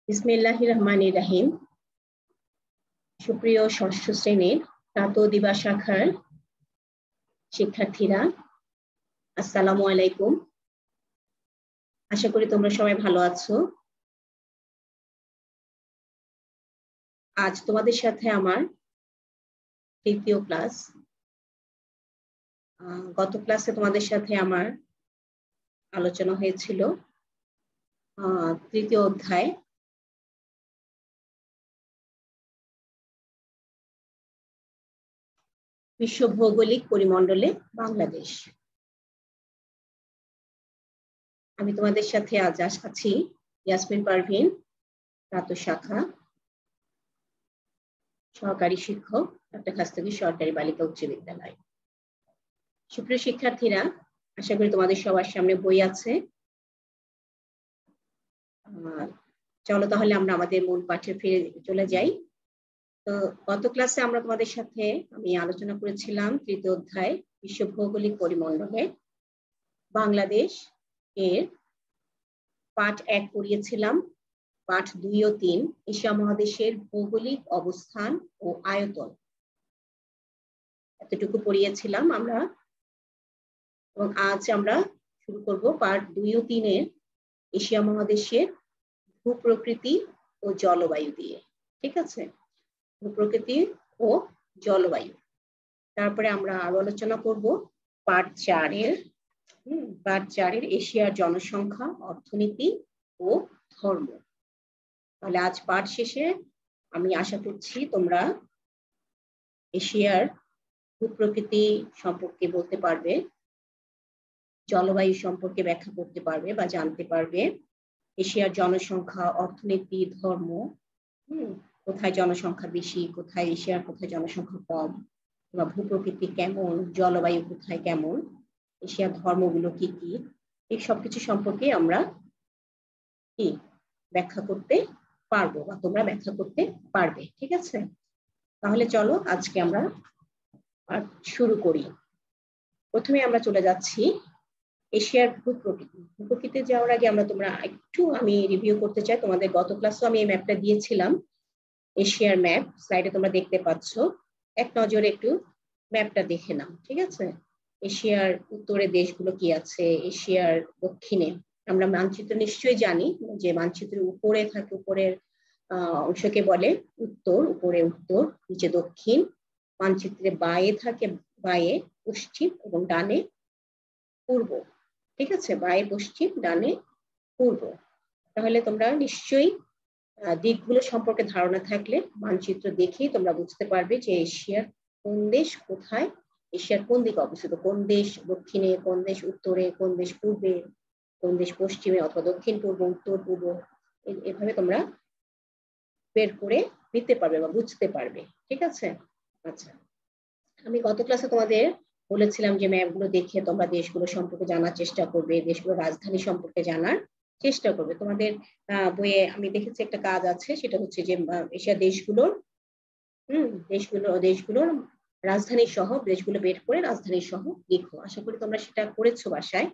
বিসমিল্লাহির রহমানির রহিম। সুপ্রিয় ষষ্ঠ শ্রেণীর প্রাতঃ দিবা শাখার শিক্ষার্থীরা, আসসালামু আলাইকুম। আশা করি তোমরা সবাই ভালো আছো। আজ তোমাদের সাথে আমার তৃতীয় ক্লাস। গত ক্লাসে তোমাদের সাথে আমার আলোচনা হয়েছিল তৃতীয় অধ্যায় বিশ্ব ভৌগোলিক পরিমণ্ডলে বাংলাদেশ। আমি তোমাদের সাথে আজ আছি ইয়াসমিন পারভিন, প্রাতঃ শাখা, সহকারী শিক্ষক, ডক্টর খাস্তগী সরকারি বালিকা উচ্চ বিদ্যালয়। সুপ্রিয় শিক্ষার্থীরা, আশা করি তোমাদের সবার সামনে বই আছে। চলো তাহলে আমরা আমাদের মূল পাঠে ফিরে চলে যাই। তো গত ক্লাসে আমরা তোমাদের সাথে আমি আলোচনা করেছিলাম তৃতীয় অধ্যায় বিশ্ব ভৌগোলিক পরিমণ্ডলে বাংলাদেশ এর পাঠ 1 পড়িয়েছিলাম। পাঠ 2 ও 3 এশিয়া মহাদেশের ভৌগোলিক অবস্থান ও আয়তন, এতটুকু পড়িয়েছিলাম আমরা। এবং আজ আমরা শুরু করব পাঠ 2 ও 3 এর এশিয়া মহাদেশের ভূপ্রকৃতি ও জলবায়ু দিয়ে। ঠিক আছে, ভূপ্রকৃতি ও জলবায়ু। তারপরে আমরা আরো আলোচনা করব পাঠ 4 এর এশিয়ার জনসংখ্যা, অর্থনীতি ও ধর্ম। তাহলে আজ পাঠ শেষে আমি আশা করছি তোমরা এশিয়ার ভূপ্রকৃতি সম্পর্কে বলতে পারবে, জলবায়ু সম্পর্কে ব্যাখ্যা করতে পারবে বা জানতে পারবে, এশিয়ার জনসংখ্যা, অর্থনীতি, ধর্ম, কোথায় জনসংখ্যা বেশি, কোথায় এশিয়ার কোথায় জনসংখ্যা কম, বা ভূপ্রকৃতি কেমন, জলবায়ু কোথায় কেমন, এশিয়ার ধর্মগুলো কি কি, এই সবকিছু সম্পর্কে আমরা কি ব্যাখ্যা করতে পারবো বা তোমরা ব্যাখ্যা করতে পারবে। ঠিক আছে, তাহলে চলো আজকে আমরা শুরু করি। প্রথমে আমরা চলে যাচ্ছি এশিয়ার ভূপ্রকৃতি। ভূপ্রকৃতি যাওয়ার আগে আমি রিভিউ করতে চাই। তোমাদের গত ক্লাসে আমি এই ম্যাপটা দিয়েছিলাম, এশিয়ার ম্যাপ, স্লাইডে তোমরা দেখতে পাচ্ছ। এক নজরে একটু ম্যাপটা দেখে নাও। ঠিক আছে, এশিয়ার উত্তরে দেশগুলো কি আছে, এশিয়ার দক্ষিণে আমরা মানচিত্র নিশ্চয়ই জানি যে মানচিত্রের উপরে থাকে, উপরের অংশকে বলে উত্তর, উপরে উত্তর, নিচে দক্ষিণ। মানচিত্রে বায়ে থাকে বায়ে পশ্চিম এবং ডানে পূর্ব। ঠিক আছে, বায়ে পশ্চিম, ডানে পূর্ব। তাহলে তোমরা নিশ্চয়ই দিকগুলো সম্পর্কে ধারণা থাকলে মানচিত্র দেখেই তোমরা বুঝতে পারবে যে এশিয়ার কোন দেশ কোথায়, এশিয়ার কোন দিকে অবস্থিত, কোন দেশ দক্ষিণে, কোন দেশ উত্তরে, কোন দেশ পূর্বে, কোন দেশ পশ্চিমে অথবা দক্ষিণ পূর্ব, উত্তর পূর্ব। এভাবে তোমরা বের করে নিতে পারবে বা বুঝতে পারবে। ঠিক আছে, আচ্ছা, আমি গত ক্লাসে তোমাদের বলেছিলাম যে ম্যাপগুলো দেখে তোমরা দেশগুলো সম্পর্কে জানার চেষ্টা করবে, দেশগুলোর রাজধানী সম্পর্কে জানার চেষ্টা করবে। তোমাদের বইয়ে আমি দেখেছি একটা কাজ আছে, সেটা হচ্ছে যে এশিয়া দেশগুলোর দেশগুলোর রাজধানী সহ, দেশগুলো বের করে রাজধানী সহ লিখো। আশা করি তোমরা সেটা করেছো বাসায়।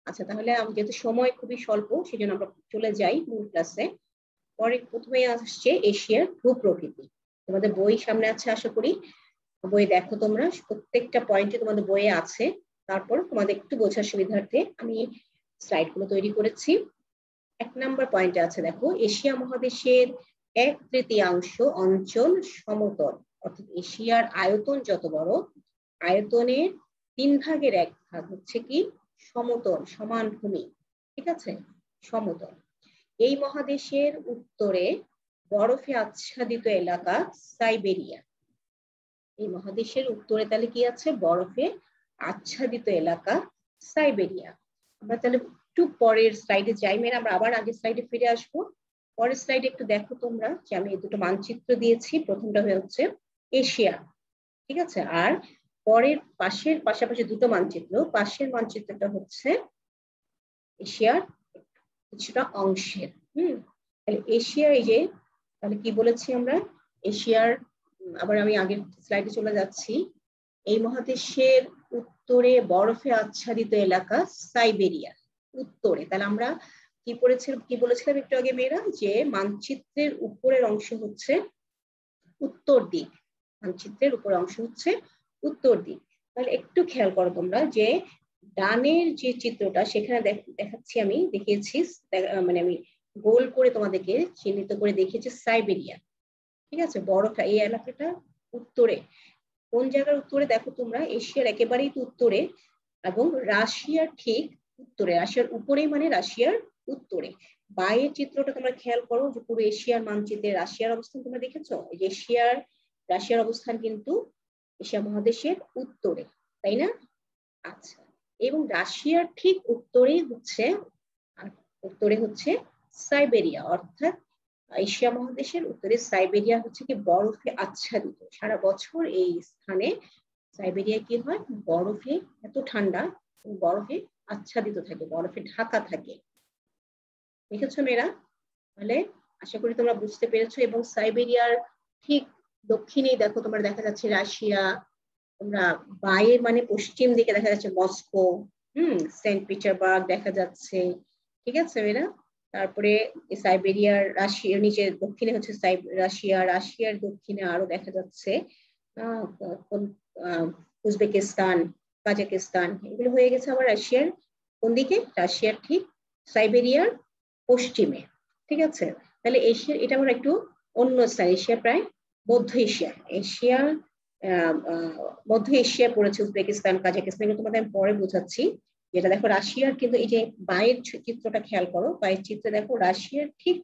আচ্ছা, তাহলে যেহেতু সময় খুবই স্বল্প, সেজন্য আমরা চলে যাই মূল ক্লাসে। পরে প্রথমে আসছে এশিয়ার ভূপ্রকৃতি। তোমাদের বই সামনে আছে, আশা করি বই দেখো তোমরা, প্রত্যেকটা পয়েন্টে তোমাদের বইয়ে আছে। তারপর তোমাদের একটু বোঝার সুবিধার্থে আমি স্লাইডগুলো তৈরি করেছি। 1 নম্বর পয়েন্টে আছে, দেখো, এশিয়া মহাদেশের 1/3 অঞ্চল সমতল, অর্থাৎ এশিয়ার আয়তন যত বড়, আয়তনের 3 ভাগের 1 ভাগ হচ্ছে কি সমতল, সমান ভূমি। ঠিক আছে, সমতল। এই মহাদেশের উত্তরে বরফে আচ্ছাদিত এলাকা সাইবেরিয়া। এই মহাদেশের উত্তরে তাহলে কি আছে, বরফে আচ্ছাদিত এলাকা সাইবেরিয়া। আমরা তাহলে একটু পরের স্লাইডে যাই, আমরা আবার আগের স্লাইডে ফিরে আসবো। পরের স্লাইডে একটু দেখো তোমরা যে আমি দুটো মানচিত্র দিয়েছি। প্রথমটা হচ্ছে এশিয়া, ঠিক আছে, আর পরের পাশাপাশি দুটো মানচিত্র, পাশের মানচিত্রটা হচ্ছে এশিয়ার কিছুটা অংশের। তাহলে এশিয়া, এই যে তাহলে কি বলেছি আমরা, এশিয়ার, আবার আমি আগের স্লাইডে চলে যাচ্ছি, এই মহাদেশের উত্তরে বরফে আচ্ছাদিত এলাকা সাইবেরিয়া, উত্তরে। তাহলে আমরা কি বলেছিলাম একটু আগে মেয়েরা, যে মানচিত্রের উপরের অংশ হচ্ছে উত্তর দিক, মানচিত্রের উপরের অংশ হচ্ছে উত্তর দিক। তাহলে একটু খেয়াল করো তোমরা, যে ডানের যে চিত্রটা সেখানে দেখাচ্ছি, আমি দেখিয়েছি, মানে আমি গোল করে তোমাদেরকে চিহ্নিত করে দেখিয়েছি সাইবেরিয়া। ঠিক আছে, বরফ এই এলাকাটা উত্তরে। কোন জায়গার উত্তরে দেখো তোমরা, এশিয়ার একেবারেই তো উত্তরে, এবং রাশিয়ার ঠিক উত্তরে, রাশিয়ার উপরেই মানে রাশিয়ার উত্তরে। বাইরের চিত্রটা তোমরা খেয়াল করো, যে পুরো এশিয়ার মানচিত্রে রাশিয়ার অবস্থান তোমরা দেখেছো, রাশিয়ার অবস্থান কিন্তু এশিয়া মহাদেশের উত্তরে, তাই না? আচ্ছা, এবং রাশিয়ার ঠিক উত্তরে হচ্ছে সাইবেরিয়া, অর্থাৎ এশিয়া মহাদেশের উত্তরে সাইবেরিয়া হচ্ছে কি বরফে আচ্ছাদিত। সারা বছর এই স্থানে সাইবেরিয়া কি হয়, বরফে, এত ঠান্ডা, বরফে আচ্ছাদিত থাকে, বরফে ঢাকা থাকে। দেখেছো মেয়েরা? তাহলে আশা করি তোমরা বুঝতে পেরেছো। এবং সাইবেরিয়ার ঠিক দক্ষিণেই দেখো তোমরা দেখা যাচ্ছে রাশিয়া, তোমরা বাইরে মানে পশ্চিম দিকে দেখা যাচ্ছে মস্কো, সেন্ট পিটারবার্গ দেখা যাচ্ছে। ঠিক আছে মেয়েরা? তারপরে সাইবেরিয়ার রাশিয়ার নিচে দক্ষিণে হচ্ছে রাশিয়ার দক্ষিণে আরো দেখা যাচ্ছে উজবেকিস্তান, কাজাকিস্তান, এগুলো হয়ে গেছে আমার রাশিয়ার কোন দিকে, রাশিয়ার ঠিক সাইবেরিয়ার পশ্চিমে। ঠিক আছে, তাহলে এশিয়ার এটা আমরা একটু অন্য স্থান, এশিয়া প্রায় মধ্য এশিয়া পড়েছে, উজবেকিস্তান, কাজাকিস্তান, এগুলো তোমাদের আমি পরে বোঝাচ্ছি। যেটা দেখো রাশিয়ার কিন্তু এই যে বাইরের চিত্রটা খেয়াল করো, বাইরের চিত্রে দেখো রাশিয়ার ঠিক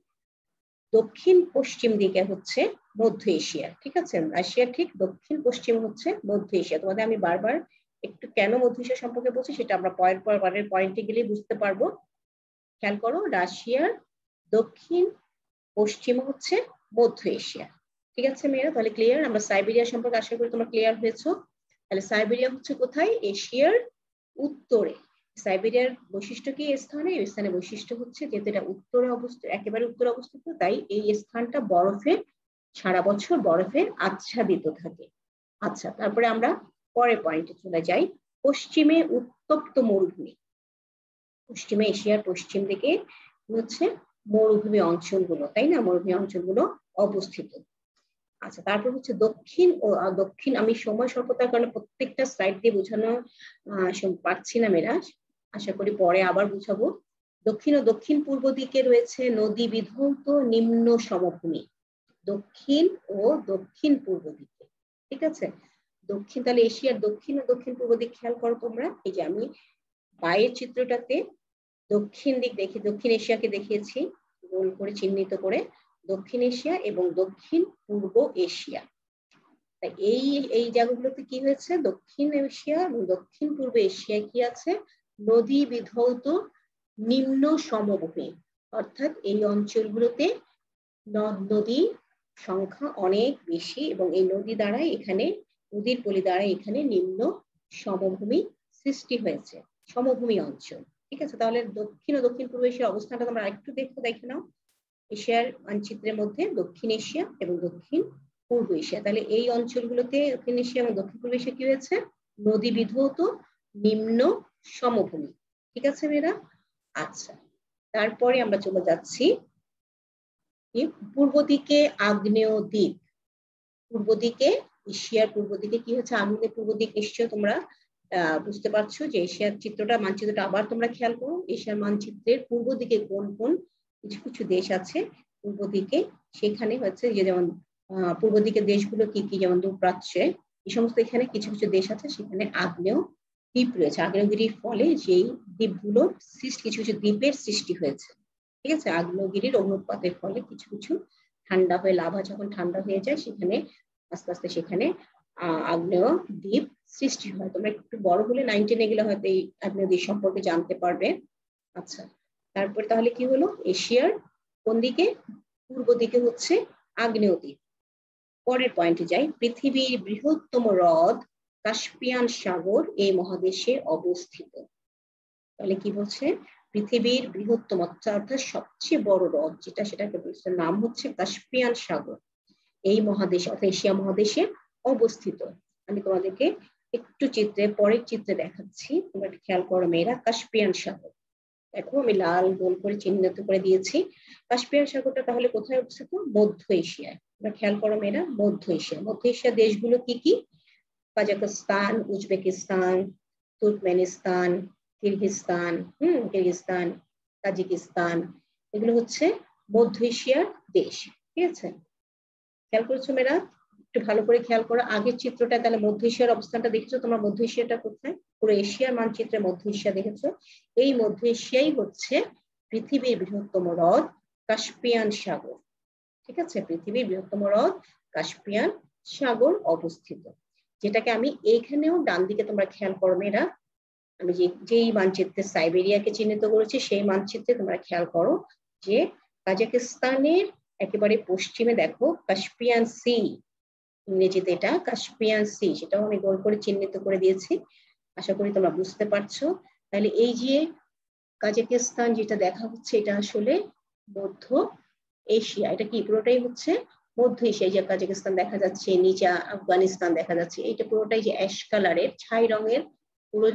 দক্ষিণ পশ্চিম দিকে হচ্ছে মধ্য এশিয়া। ঠিক আছে, রাশিয়ার ঠিক দক্ষিণ পশ্চিম হচ্ছে মধ্য এশিয়া। তোমাদের আমি বারবার একটু কেন মধ্য এশিয়া সম্পর্কে বলছি সেটা আমরা পরের পয়েন্টে গেলেই বুঝতে পারবো। খেয়াল করো, রাশিয়ার দক্ষিণ পশ্চিম হচ্ছে মধ্য এশিয়া। ঠিক আছে মেয়েরা? তাহলে ক্লিয়ার? আমরা সাইবেরিয়া সম্পর্কে আশা করি তোমরা ক্লিয়ার হয়েছো। তাহলে সাইবেরিয়া হচ্ছে কোথায়, এশিয়ার উত্তরে। সাইবেরিয়ার বৈশিষ্ট্য কি এই স্থানে, এই স্থানের বৈশিষ্ট্য হচ্ছে যেহেতু এটা উত্তরে অবস্থিত, একেবারে উত্তরে অবস্থিত, তাই এই স্থানটা সারা বছর বরফে আচ্ছাদিত থাকে। আচ্ছা, তারপরে আমরা পরের পয়েন্টে চলে যাই। পশ্চিমে উত্তপ্ত মরুভূমি, পশ্চিমে এশিয়ার পশ্চিম দিকে হচ্ছে মরুভূমি অঞ্চলগুলো, তাই না? মরুভূমি অঞ্চলগুলো অবস্থিত। আচ্ছা, তারপর হচ্ছে দক্ষিণ, আমি সময় স্বল্পতার কারণে প্রত্যেকটা স্লাইড দিয়ে বোঝানো পারছি না মেয়েরা, আশা করি পরে আবার বুঝাবো। দক্ষিণ ও দক্ষিণ পূর্ব দিকে রয়েছে নদী বিধৌত নিম্ন সমভূমি, দক্ষিণ ও দক্ষিণ পূর্ব দিকে। ঠিক আছে, দক্ষিণ, তাহলে এশিয়ার দক্ষিণ ও দক্ষিণ পূর্ব দিক খেয়াল করো তোমরা। এই যে আমি বাইরের চিত্রটাতে দক্ষিণ এশিয়াকে দেখিয়েছি গোল করে চিহ্নিত করে, দক্ষিণ এশিয়া এবং দক্ষিণ পূর্ব এশিয়া। তাই এই জায়গাগুলোতে কি হয়েছে, দক্ষিণ এশিয়া এবং দক্ষিণ পূর্ব এশিয়ায় কি আছে, নদী বিধৌত নিম্ন সমভূমি, অর্থাৎ এই অঞ্চলগুলোতে নদী সংখ্যা অনেক বেশি, এবং এই নদীর পলি দ্বারা এখানে নিম্ন সমভূমি সৃষ্টি হয়েছে, সমভূমি অঞ্চল। ঠিক আছে, তাহলে দক্ষিণ ও দক্ষিণ পূর্ব এশিয়ার অবস্থানটা তোমরা একটু দেখে নাও। এশিয়ার মানচিত্রের মধ্যে দক্ষিণ এশিয়া এবং দক্ষিণ পূর্ব এশিয়া, তাহলে এই অঞ্চলগুলোতে দক্ষিণ এশিয়া এবং দক্ষিণ পূর্ব এশিয়া কি হয়েছে, নদী বিধৌত নিম্ন সমভূমি। ঠিক আছে মেয়েরা? আচ্ছা, তারপরে আমরা চলে যাচ্ছি পূর্ব দিকে আগ্নেয় দ্বীপ। পূর্ব দিকে, এশিয়ার পূর্ব দিকে কি হচ্ছে, আগ্নেয় পূর্ব দিক নিশ্চয় তোমরা বুঝতে পারছো যে এশিয়ার মানচিত্রটা আবার তোমরা খেয়াল করো। এশিয়ার মানচিত্রের পূর্ব দিকে কোন কোন কিছু কিছু দেশ আছে পূর্ব দিকে, সেখানে হচ্ছে যে যেমন পূর্ব দিকের দেশগুলো কি কি, যেমন দূরপ্রাচ্যে এই সমস্ত, এখানে কিছু কিছু দেশ আছে সেখানে আগ্নেয় দ্বীপ রয়েছে। আগ্নেয়গিরির ফলে যেই দ্বীপগুলোর কিছু কিছু দ্বীপের সৃষ্টি হয়েছে। ঠিক আছে, আগ্নেয়গিরির অগ্নুৎপাতের ফলে কিছু কিছু ঠান্ডা হয়ে, লাভা যখন ঠান্ডা হয়ে যায় সেখানে আস্তে আস্তে সেখানে আগ্নেয় দ্বীপ সৃষ্টি হয়। তোমরা একটু বড় হলে 9-10 এগুলো হয়তো এই আগ্নেয় দ্বীপ সম্পর্কে জানতে পারবে। আচ্ছা, তারপর তাহলে কি হলো, এশিয়ার কোন দিকে, পূর্ব দিকে হচ্ছে আগ্নেয় দ্বীপ। পরের পয়েন্টে যাই, পৃথিবীর বৃহত্তম হ্রদ কাস্পিয়ান সাগর এই মহাদেশে অবস্থিত। তাহলে কি বলছে, পৃথিবীর বৃহত্তম অর্থাৎ সবচেয়ে বড় হ্রদ যেটা, সেটাকে বলছে নাম হচ্ছে কাস্পিয়ান সাগর, এই মহাদেশে অর্থাৎ এশিয়া মহাদেশে অবস্থিত। আমি তোমাদেরকে একটু পরের চিত্রে দেখাচ্ছি, তোমরা খেয়াল করো মেয়েরা। কাস্পিয়ান সাগর, দেখো আমি লাল গোল করে চিহ্নিত করে দিয়েছি। কাস্পিয়ান সাগরটা তাহলে কোথায় অবস্থিত? মধ্য এশিয়ায়। তোমরা খেয়াল করো মেয়েরা, মধ্য এশিয়া। মধ্য এশিয়ার দেশগুলো কি কি? Kazakhstan, Uzbekistan, Turkmenistan, Kyrgyzstan, Kyrgyzstan, Tajikistan, এগুলো হচ্ছে মধ্য এশিয়ার দেশ। ঠিক আছে, খেয়াল করেছো মেয়েরা? একটু ভালো করে খেয়াল করো আগের চিত্রটা, তাহলে মধ্য এশিয়ার অবস্থানটা দেখেছো তোমরা? মধ্য এশিয়াটা কোথায়? পুরো এশিয়ার মানচিত্রে মধ্য এশিয়া দেখেছো। এই মধ্য এশিয়াই হচ্ছে পৃথিবীর বৃহত্তম হ্রদ কাস্পিয়ান সাগর। ঠিক আছে, পৃথিবীর বৃহত্তম হ্রদ কাস্পিয়ান সাগর অবস্থিত, যেটাকে আমি এইখানেও ডান দিকে তোমরা খেয়াল করো মেয়েরা, আমি যেই মানচিত্রে সাইবেরিয়াকে চিহ্নিত করেছি সেই মানচিত্রে তোমরা খেয়াল করো যে কাজাকিস্তানের একেবারে পশ্চিমে দেখো কাস্পিয়ান সি, ইংরেজিতে এটা কাস্পিয়ান সি, সেটাও আমি গোল করে চিহ্নিত করে দিয়েছি। আশা করি তোমরা বুঝতে পারছো। তাহলে এই যে কাজাকিস্তান যেটা দেখা হচ্ছে, এটা আসলে মধ্য এশিয়া। এটা কি পুরোটাই হচ্ছে মধ্য এশিয়া। যে কাজাকিস্তান দেখা যাচ্ছে, নিচে আফগানিস্তান দেখা যাচ্ছে, এইটা পুরোটাই যে অ্যাশ কালারের ছাই রঙের, পুরো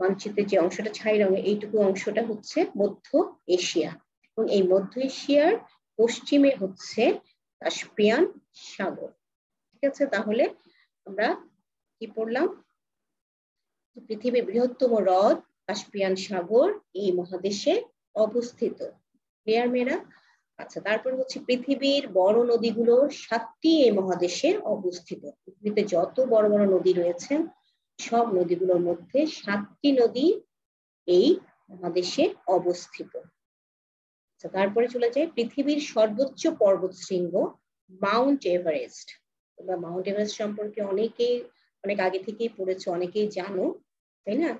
মানচিত্রের যে অংশটা ছাই রঙের, এইটুকু অংশটা হচ্ছে মধ্য এশিয়া। এবং এই মধ্য এশিয়ার পশ্চিমে হচ্ছে কাস্পিয়ান সাগর। ঠিক আছে, তাহলে আমরা কি পড়লাম? পৃথিবীর বৃহত্তম হ্রদ কাস্পিয়ান সাগর এই মহাদেশে অবস্থিত। ক্লিয়ার মেয়েরা? আচ্ছা, তারপর হচ্ছে পৃথিবীর বড় নদীগুলো 7টি এই মহাদেশে অবস্থিত। পৃথিবীতে যত বড় বড় নদী রয়েছে সব নদীগুলোর মধ্যে 7টি নদী এই মহাদেশে অবস্থিত। আচ্ছা, তারপরে চলে যায় পৃথিবীর সর্বোচ্চ পর্বতশৃঙ্গ মাউন্ট এভারেস্ট। তোমরা মাউন্ট এভারেস্ট সম্পর্কে অনেক আগে থেকেই পড়েছো, অনেকেই জানো, তাই না?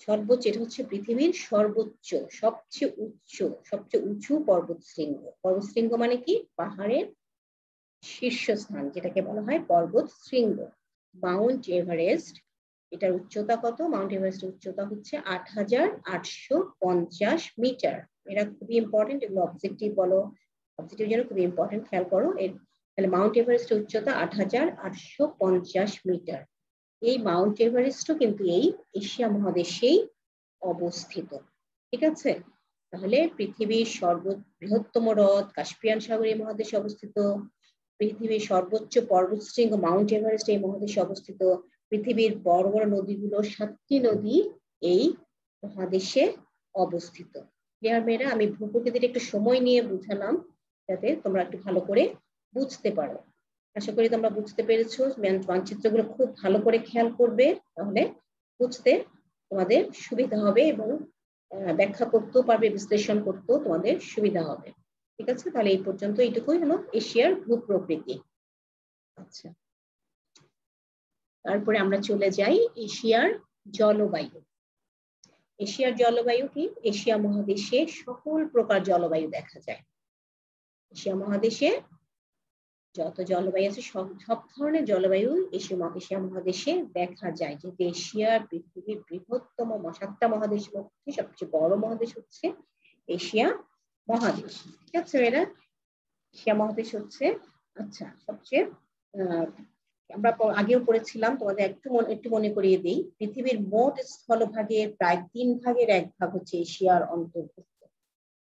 সর্বোচ্চ, এটা হচ্ছে পৃথিবীর সর্বোচ্চ, সবচেয়ে উঁচু পর্বতশৃঙ্গ। পর্বতশৃঙ্গ মানে কি? পাহাড়ের শীর্ষস্থান, যেটাকে বলা হয় পর্বত শৃঙ্গ। মাউন্ট এভারেস্ট, এটার উচ্চতা কত? মাউন্ট এভারেস্টের উচ্চতা হচ্ছে 8,850 মিটার। এটা খুবই ইম্পর্টেন্ট, এগুলো অবজেক্টিভ বলো, অবজেক্টিভ জন্য খুবই ইম্পর্টেন্ট, খেয়াল করো। তাহলে মাউন্ট এভারেস্টের উচ্চতা 8,850 মিটার। এই মাউন্ট এভারেস্টও কিন্তু এই এশিয়া মহাদেশেই অবস্থিত। ঠিক আছে, তাহলে পৃথিবীর বৃহত্তম হ্রদ কাস্পিয়ান সাগর এই মহাদেশে অবস্থিত, পৃথিবীর সর্বোচ্চ পর্বতশৃঙ্গ মাউন্ট এভারেস্ট এই মহাদেশে অবস্থিত, পৃথিবীর বড় বড় নদীগুলো 7টি নদী এই মহাদেশে অবস্থিত। ক্লিয়ার মেয়েরা? আমি ভূপ্রকৃতির একটু সময় নিয়ে বুঝালাম যাতে তোমরা একটু ভালো করে বুঝতে পারো। আশা করি তোমরা বুঝতে পেরেছো। মানচিত্রগুলো খুব ভালো করে খেয়াল করবে, তাহলে বুঝতে তোমাদের সুবিধা হবে এবং ব্যাখ্যা করতেও পারবে, বিশ্লেষণ করতেও তোমাদের সুবিধা হবে। ঠিক আছে, তাহলে এই পর্যন্ত এইটুকুই হলো এশিয়ার ভূপ্রকৃতি। আচ্ছা, তারপরে আমরা চলে যাই এশিয়ার জলবায়ু। এশিয়ার জলবায়ু কি? এশিয়া মহাদেশে সকল প্রকার জলবায়ু দেখা যায়। এশিয়া মহাদেশে যত জলবায়ু আছে সব ধরনের জলবায়ু এশিয়া মহাদেশে দেখা যায়। যেহেতু এশিয়ার পৃথিবীর বৃহত্তম 7টা মহাদেশের মধ্যে সবচেয়ে বড় মহাদেশ হচ্ছে এশিয়া মহাদেশ। ঠিক আছে এরা? এশিয়া মহাদেশ হচ্ছে আচ্ছা সবচেয়ে আমরা আগেও পড়েছিলাম, তোমাদের একটু মনে করিয়ে দিই। পৃথিবীর মোট স্থলভাগের প্রায় 3/1 ভাগ হচ্ছে এশিয়ার অন্তর্ভুক্ত,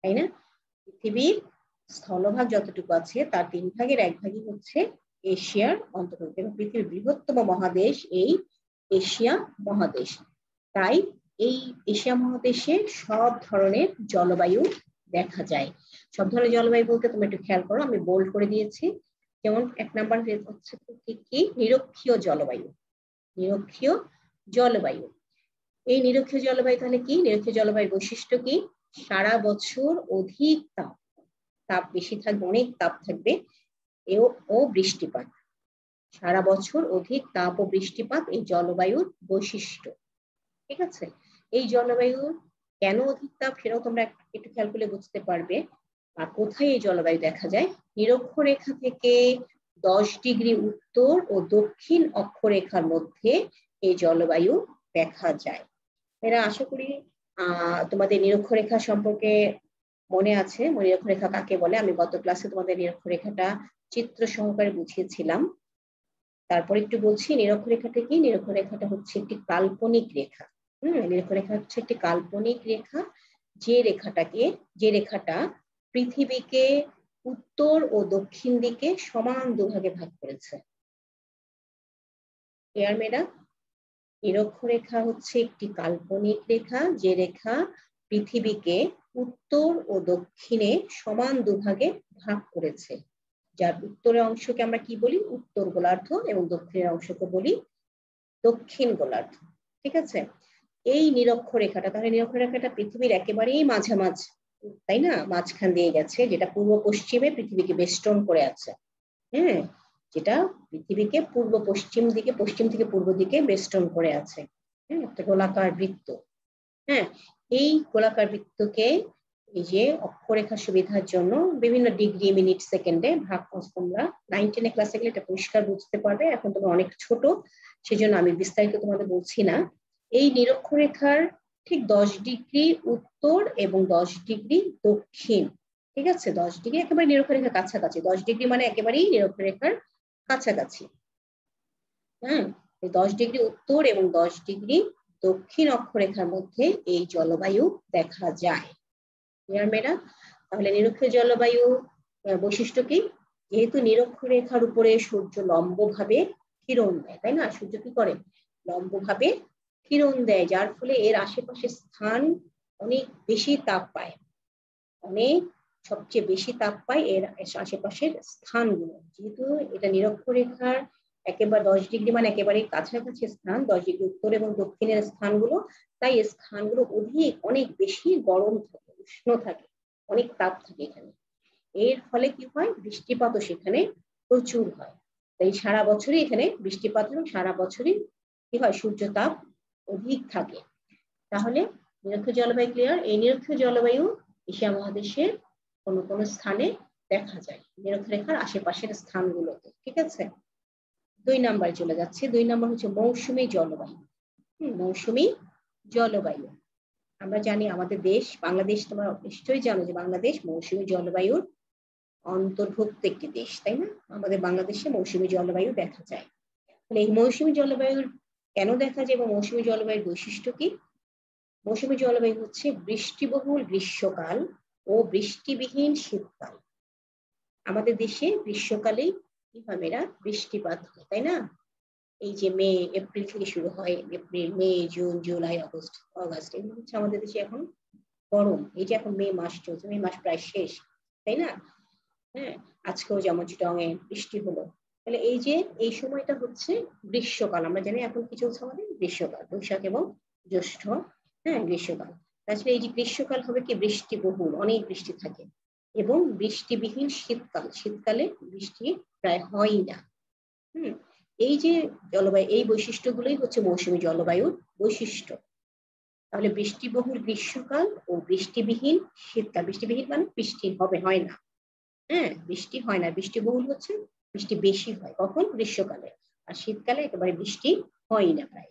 তাই না? পৃথিবীর স্থলভাগ যতটুকু আছে তার 3/1 ভাগই হচ্ছে এশিয়ার অন্তর্ভুক্ত এবং পৃথিবীর বৃহত্তম মহাদেশ এই এশিয়া মহাদেশ। তাই এই এশিয়া মহাদেশে সব ধরনের জলবায়ু দেখা যায়। সব ধরনের জলবায়ু বলতে তুমি একটু খেয়াল করো, আমি বোল্ড করে দিয়েছি। যেমন 1 নাম্বার হচ্ছে কি? নিরক্ষীয় জলবায়ু। নিরক্ষীয় জলবায়ু, এই নিরক্ষীয় জলবায়ু তাহলে কি? নিরক্ষীয় জলবায়ুর বৈশিষ্ট্য কি? সারা বছর অধিক তাপ বেশি থাকবে, অনেক তাপ থাকবে ও বৃষ্টিপাত। সারা বছর অধিক তাপ ও বৃষ্টিপাত এই জলবায়ুর বৈশিষ্ট্য। ঠিক আছে, এই জলবায়ু কেন অধিক তাপ সেটাও তোমরা একটু খেয়াল করলে বুঝতে পারবে। আর কোথায় এই জলবায়ু দেখা যায়? নিরক্ষরেখা থেকে 10 ডিগ্রি উত্তর ও দক্ষিণ অক্ষরেখার মধ্যে এই জলবায়ু দেখা যায়। এরা আশা করি তোমাদের নিরক্ষরেখা সম্পর্কে মনে আছে। নিরক্ষরেখা কাকে বলে আমি গত ক্লাসে তোমাদের নিরক্ষরেখাটা চিত্র সহকারে বুঝিয়েছিলাম। তারপর একটু বলছি নিরক্ষরেখাটা কি। নিরক্ষরেখাটা হচ্ছে একটি কাল্পনিক রেখা। নিরক্ষরেখা হচ্ছে একটি কাল্পনিক রেখা যে রেখাটা পৃথিবীকে উত্তর ও দক্ষিণ দিকে সমান দুভাগে ভাগ করেছে। ক্লিয়ার মেয়েরা? নিরক্ষরেখা হচ্ছে একটি কাল্পনিক রেখা, যে রেখা পৃথিবীকে উত্তর ও দক্ষিণে সমান দুভাগে ভাগ করেছে। যার উত্তরের অংশকে আমরা কি বলি? উত্তর গোলার্ধ, এবং দক্ষিণের অংশকে বলি দক্ষিণ গোলার্ধ। ঠিক আছে? এই নিরক্ষরেখাটা, তাহলে নিরক্ষরেখাটা পৃথিবীর একেবারেই মাঝামাঝি, তাই না? মাঝখান দিয়ে গেছে, যেটা পূর্ব পশ্চিমে পৃথিবীকে বেষ্টন করে আছে। হ্যাঁ, যেটা পৃথিবীকে পূর্ব পশ্চিম দিকে, পশ্চিম থেকে পূর্ব দিকে বেষ্টন করে আছে। হ্যাঁ, একটা গোলাকার বৃত্ত। হ্যাঁ, এই গোলাকার বৃত্তকে এই যে অক্ষরেখা সুবিধার জন্য বিভিন্ন ডিগ্রি, মিনিট, সেকেন্ডে ভাগ করতে, তোমরা 9-10 ক্লাসে গেলে এটা পরিষ্কার বুঝতে পারবে। এখন তোমরা অনেক ছোট, সেজন্য আমি বিস্তারিত তোমাদের বলছি না। এই নিরক্ষরেখার ঠিক 10 ডিগ্রি উত্তর এবং 10 ডিগ্রি দক্ষিণ। ঠিক আছে? 10 ডিগ্রি একেবারে নিরক্ষরেখার কাছাকাছি, 10 ডিগ্রি মানে একেবারেই নিরক্ষরেখার কাছাকাছি। হ্যাঁ, 10 ডিগ্রি উত্তর এবং 10 ডিগ্রি দক্ষিণ অক্ষরেখার মধ্যে এই জলবায়ু দেখা যায়। ক্লিয়ার মেয়েরা? তাহলে নিরক্ষীয় জলবায়ু বৈশিষ্ট্য কি? যেহেতু নিরক্ষরেখার উপরে সূর্য লম্বভাবে কিরণ দেয়, তাই না? সূর্য কি করে? লম্বভাবে কিরণ দেয়, যার ফলে এর আশেপাশের স্থান অনেক বেশি তাপ পায়। সবচেয়ে বেশি তাপ পায় এর আশেপাশের স্থানগুলো। যেহেতু এটা নিরক্ষরেখার একেবারে 10 ডিগ্রি মানে একেবারে কাছাকাছি স্থান, 10 ডিগ্রি উত্তর এবং দক্ষিণের স্থানগুলো, তাই এই স্থানগুলো অনেক বেশি গরম থাকে, উষ্ণ থাকে, অনেক তাপ থাকে এখানে। এর ফলে কি হয়? বৃষ্টিপাতও সেখানে প্রচুর হয়। তাই সারা বছরই এখানে বৃষ্টিপাত এবং সারা বছরই কি হয়? সূর্যতাপ অধিক থাকে। তাহলে নিরক্ষীয় জলবায়ু ক্লিয়ার? এই নিরক্ষীয় জলবায়ু এশিয়া মহাদেশের কোন কোন স্থানে দেখা যায়, নিরক্ষরেখার আশেপাশের স্থানগুলোতে। ঠিক আছে? 2 নাম্বারে চলে যাচ্ছে। 2 নাম্বার হচ্ছে মৌসুমী জলবায়ু। মৌসুমী জলবায়ু আমরা জানি আমাদের দেশ বাংলাদেশ, তোমরা নিশ্চয়ই জানো যে বাংলাদেশ মৌসুমী জলবায়ুর অন্তর্ভুক্ত একটি দেশ, তাই না? আমাদের বাংলাদেশে মৌসুমী জলবায়ু দেখা যায়। তাহলে এই মৌসুমী জলবায়ুর কেন দেখা যায় এবং মৌসুমী জলবায়ুর বৈশিষ্ট্য কি? মৌসুমী জলবায়ু হচ্ছে বৃষ্টিবহুল গ্রীষ্মকাল ও বৃষ্টিবিহীন শীতকাল। আমাদের দেশে গ্রীষ্মকালেই কি হয় মেয়েরা? বৃষ্টিপাত হয়, তাই না? এই যে মে, এপ্রিল থেকে শুরু হয়, এপ্রিল, মে, জুন, জুলাই, অগস্ট এগুলো হচ্ছে আমাদের দেশে এখন গরম। এই যে এখন মে মাস চলছে, মে মাস প্রায় শেষ, তাই না? হ্যাঁ, আজকেও যেমন চিটাগাংয়ে বৃষ্টি হলো। তাহলে এই যে এই সময়টা হচ্ছে গ্রীষ্মকাল। আমরা জানি এখন কি চলছে আমাদের? গ্রীষ্মকাল, বৈশাখ এবং জ্যৈষ্ঠ। হ্যাঁ, গ্রীষ্মকাল। তাছাড়া এই যে গ্রীষ্মকাল হবে কি বহুল, অনেক বৃষ্টি থাকে, এবং বৃষ্টিবিহীন শীতকাল, শীতকালে বৃষ্টি প্রায় হয়ই না। এই যে জলবায়ু, এই বৈশিষ্ট্যগুলোই হচ্ছে মৌসুমী জলবায়ুর বৈশিষ্ট্য। তাহলে বৃষ্টিবহুল গ্রীষ্মকাল ও বৃষ্টিবিহীন শীতকাল। বৃষ্টিবিহীন মানে বৃষ্টি হয় না। হ্যাঁ, বৃষ্টি হয় না। বৃষ্টিবহুল হচ্ছে বৃষ্টি বেশি হয়, কখন? গ্রীষ্মকালে। আর শীতকালে একেবারে বৃষ্টি হয় না প্রায়।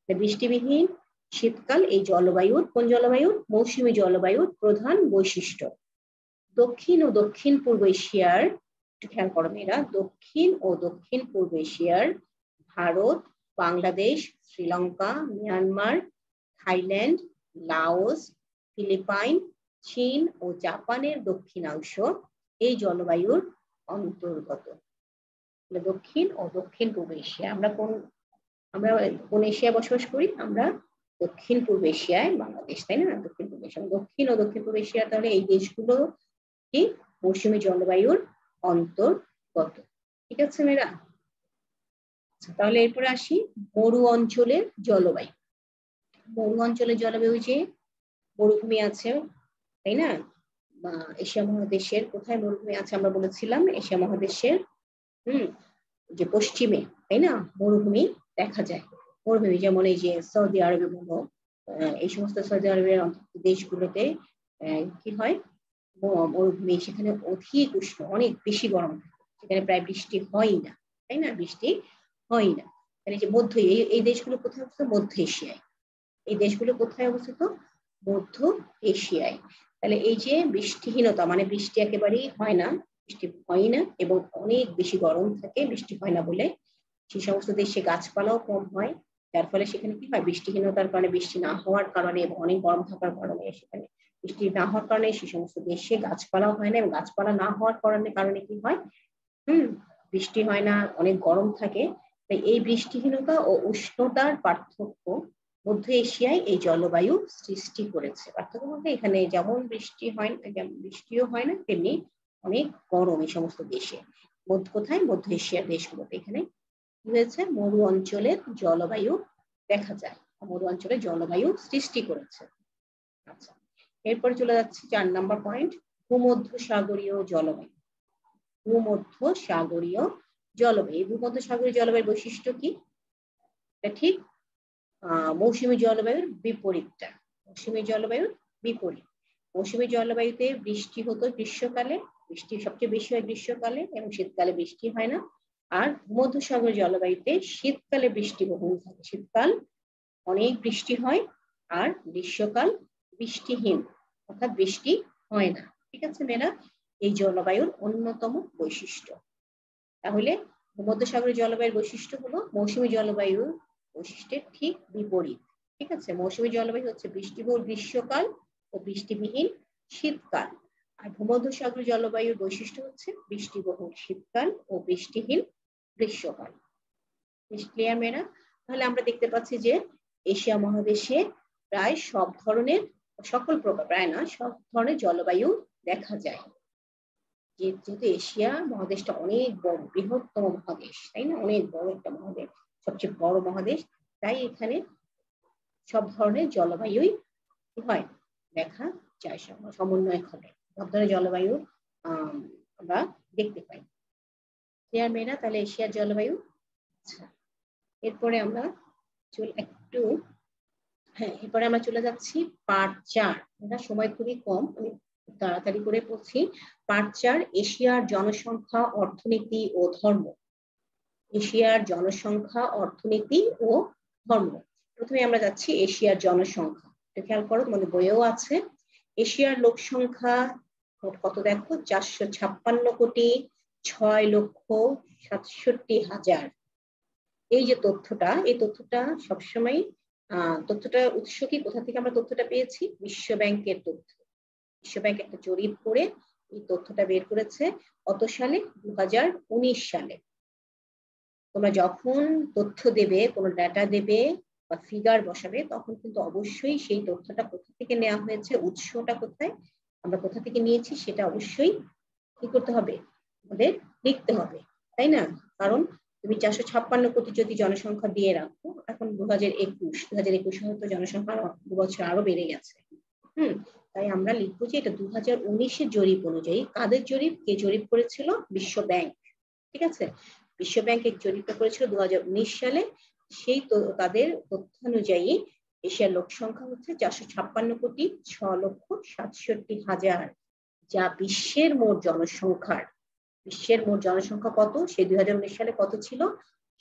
বৃষ্টিবিহীন শীতকাল এই জলবায়ুর, কোন জলবায়ুর? মৌসুমী জলবায়ুর প্রধান বৈশিষ্ট্য। দক্ষিণ ও দক্ষিণ পূর্ব এশিয়ার, একটু খেয়াল করো মেয়েরা, দক্ষিণ ও দক্ষিণ পূর্ব এশিয়ার Bharat, Bangladesh, Sri Lanka, Myanmar, Thailand, Laos, Philippine, চীন ও জাপানের দক্ষিণাংশ এই জলবায়ুর অন্তর্গত। দক্ষিণ ও দক্ষিণ পূর্ব এশিয়া, আমরা কোন এশিয়ায় বসবাস করি? আমরা দক্ষিণ পূর্ব এশিয়ায়, বাংলাদেশ, তাই না? দক্ষিণ পূর্ব এশিয়া, দক্ষিণ ও দক্ষিণ পূর্ব এশিয়া, তাহলে এই দেশগুলো কি মৌসুমী জলবায়ুর অন্তর্গত। ঠিক আছে মেয়েরা? তাহলে এরপরে আসি মরু অঞ্চলের জলবায়ু। মরু অঞ্চলের জলবায়ু যে মরুভূমি আছে, তাই না? এশিয়া মহাদেশের কোথায় মরুভূমি আছে আমরা বলেছিলাম? এশিয়া মহাদেশের যে পশ্চিমে, তাই না, মরুভূমি দেখা যায়। মরুভূমি যেমন এই যে সৌদি আরবে বলো, এই সমস্ত সৌদি আরবের দেশগুলোতে কি হয়? মরুভূমি, সেখানে অধিক উষ্ণ, অনেক বেশি গরম থাকে, সেখানে প্রায় বৃষ্টি হয় না, তাই না? বৃষ্টি হয় না। তাহলে যে মধ্য, এই দেশগুলো কোথায় অবস্থিত? মধ্য এশিয়ায়। এই দেশগুলো কোথায় অবস্থিত? মধ্য এশিয়ায়। তাহলে এই যে বৃষ্টিহীনতা মানে বৃষ্টি একেবারেই হয় না, বৃষ্টি হয় না এবং অনেক বেশি গরম থাকে, বৃষ্টি হয় না বলে সেই সমস্ত দেশে গাছপালাও কম হয়, যার ফলে সেখানে কি হয়? বৃষ্টিহীনতার কারণে, বৃষ্টি না হওয়ার কারণে এবং অনেক গরম থাকার কারণে সেখানে বৃষ্টি না হওয়ার কারণে সে সমস্ত দেশে গাছপালা হয় না, এবং গাছপালা না হওয়ার কারণে কি হয়, বৃষ্টি হয় না, অনেক গরম থাকে। তাই এই বৃষ্টিহীনতা ও উষ্ণতার পার্থক্য মধ্য এশিয়ায় এই জলবায়ু সৃষ্টি করেছে। পার্থক্য বলতে এখানে যেমন বৃষ্টিও হয় না, তেমনি অনেক গরম এই সমস্ত দেশে। কোথায়? মধ্য এশিয়ার দেশগুলোতে এখানে কি হয়েছে, মরু অঞ্চলের জলবায়ু দেখা যায়, মরু অঞ্চলের জলবায়ু সৃষ্টি করেছে। আচ্ছা, এরপরে চলে যাচ্ছি 4 নম্বর পয়েন্ট, ভূমধ্যসাগরীয় জলবায়ু। ভূমধ্যসাগরীয় জলবায়ু, ভূমধ্যসাগরীয় জলবায়ুর বৈশিষ্ট্য কি? এটা ঠিক মৌসুমী জলবায়ুর বিপরীতটা। মৌসুমী জলবায়ুর বিপরীত। মৌসুমী জলবায়ুতে বৃষ্টি হতো গ্রীষ্মকালে, বৃষ্টি সবচেয়ে বেশি হয় গ্রীষ্মকালে, এবং শীতকালে বৃষ্টি হয় না। আর ভূমধ্যসাগরীয় জলবায়ুতে শীতকালে বৃষ্টি বহুল থাকে, শীতকাল অনেক বৃষ্টি হয়, আর গ্রীষ্মকাল বৃষ্টিহীন, অর্থাৎ বৃষ্টি হয় না। ঠিক আছে মেয়েরা, এই জলবায়ুর অন্যতম বৈশিষ্ট্য। তাহলে ভূমধ্যসাগরীয় জলবায়ুর বৈশিষ্ট্য হলো মৌসুমী জলবায়ুর বৈশিষ্ট্যের ঠিক বিপরীত। ঠিক আছে, মৌসুমী জলবায়ু হচ্ছে বৃষ্টিবহুল গ্রীষ্মকাল ও বৃষ্টিবিহীন শীতকাল, আর ভূমধ্যসাগরীয় জলবায়ুর বৈশিষ্ট্য হচ্ছে বৃষ্টিবহুল শীতকাল ও বৃষ্টিহীন গ্রীষ্মকাল। ক্লিয়ার মেয়েরা? তাহলে আমরা দেখতে পাচ্ছি যে এশিয়া মহাদেশে প্রায় সব ধরনের, সকল প্রকার, প্রায় না, সব ধরনের জলবায়ু দেখা যায়। যেহেতু এশিয়া মহাদেশটা অনেক বড়, বৃহত্তম মহাদেশ, তাই না, অনেক বড় একটা মহাদেশ, সবচেয়ে বড় মহাদেশ, তাই এখানে সব ধরনের জলবায়ুই হয় দেখা যায়, সমন্বয় ঘটে, সব ধরনের জলবায়ু আমরা দেখতে পাই। ক্লিয়ার মেয়েরা? তাহলে এশিয়ার জলবায়ু। আচ্ছা, এরপরে আমরা এরপরে আমরা চলে যাচ্ছি পার্ট 4। এটা সময় খুবই কম, আমি তাড়াতাড়ি করে পড়ছি। পার্ট 4, এশিয়ার জনসংখ্যা, অর্থনীতি ও ধর্ম। এশিয়ার জনসংখ্যা, অর্থনীতি ও ধর্ম। প্রথমে আমরা যাচ্ছি এশিয়ার জনসংখ্যা। এটা খেয়াল করো, তোমাদের বইয়েও আছে। এশিয়ার লোক সংখ্যা কত দেখো, 456,667,000। এই যে তথ্যটা, এই তথ্যটা সবসময় তথ্যটার উৎস কি, কোথা থেকে আমরা তথ্যটা পেয়েছি? বিশ্ব ব্যাংকের তথ্য। বিশ্ব ব্যাংক একটা জরিপ করে এই তথ্যটা বের করেছে। কত সালে? 2019 সালে। তোমরা যখন তথ্য দেবে, কোনো ডাটা দেবে বা ফিগার বসাবে, তখন কিন্তু অবশ্যই সেই তথ্যটা কোথা থেকে নেওয়া হয়েছে, উৎসটা কোথায়, আমরা কোথা থেকে নিয়েছি, সেটা অবশ্যই কি করতে হবে, আমাদের লিখতে হবে, তাই না? কারণ তুমি 456 কোটি যদি জনসংখ্যা দিয়ে রাখো, এখন 2021 হয়তো জনসংখ্যা 2 বছর আরো বেড়ে গেছে। তাই আমরা লিখবো যে এটা 2019-এর জরিপ অনুযায়ী। কাদের জরিপ? কে জরিপ করেছিল? বিশ্ব ব্যাংক। ঠিক আছে, বিশ্ব ব্যাংক এক জরিপটা করেছিল 2019 সালে। সেই তাদের তথ্যানুযায়ী এশিয়ার লোক সংখ্যা হচ্ছে 456,667,000, যা বিশ্বের মোট জনসংখ্যা কত? সে 2019 সালে কত ছিল?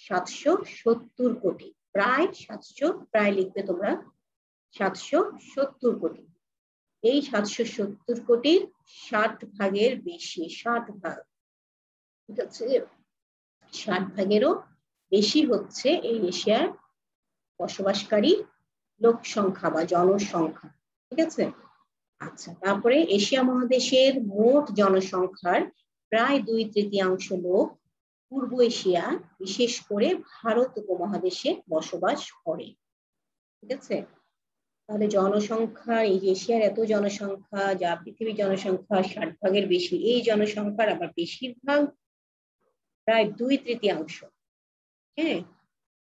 770 কোটি। প্রায় 700, প্রায় লিখবে তোমরা, 770 কোটি। এই 770 কোটির 60 ভাগের বেশি, 60 ভাগ, ঠিক আছে, 60 ভাগেরও বেশি হচ্ছে এই এশিয়ার বসবাসকারী লোক সংখ্যা বা জনসংখ্যা। ঠিক আছে, আচ্ছা, তারপরে এশিয়া মহাদেশের মোট জনসংখ্যার প্রায় 2/3 লোক পূর্ব এশিয়া, বিশেষ করে ভারত উপমহাদেশে বসবাস করে। ঠিক আছে, তাহলে জনসংখ্যা, এই এশিয়ার এত জনসংখ্যা, যা পৃথিবীর জনসংখ্যা 60 ভাগের বেশি, এই জনসংখ্যার আবার বেশিরভাগ, প্রায় 2/3, হ্যাঁ,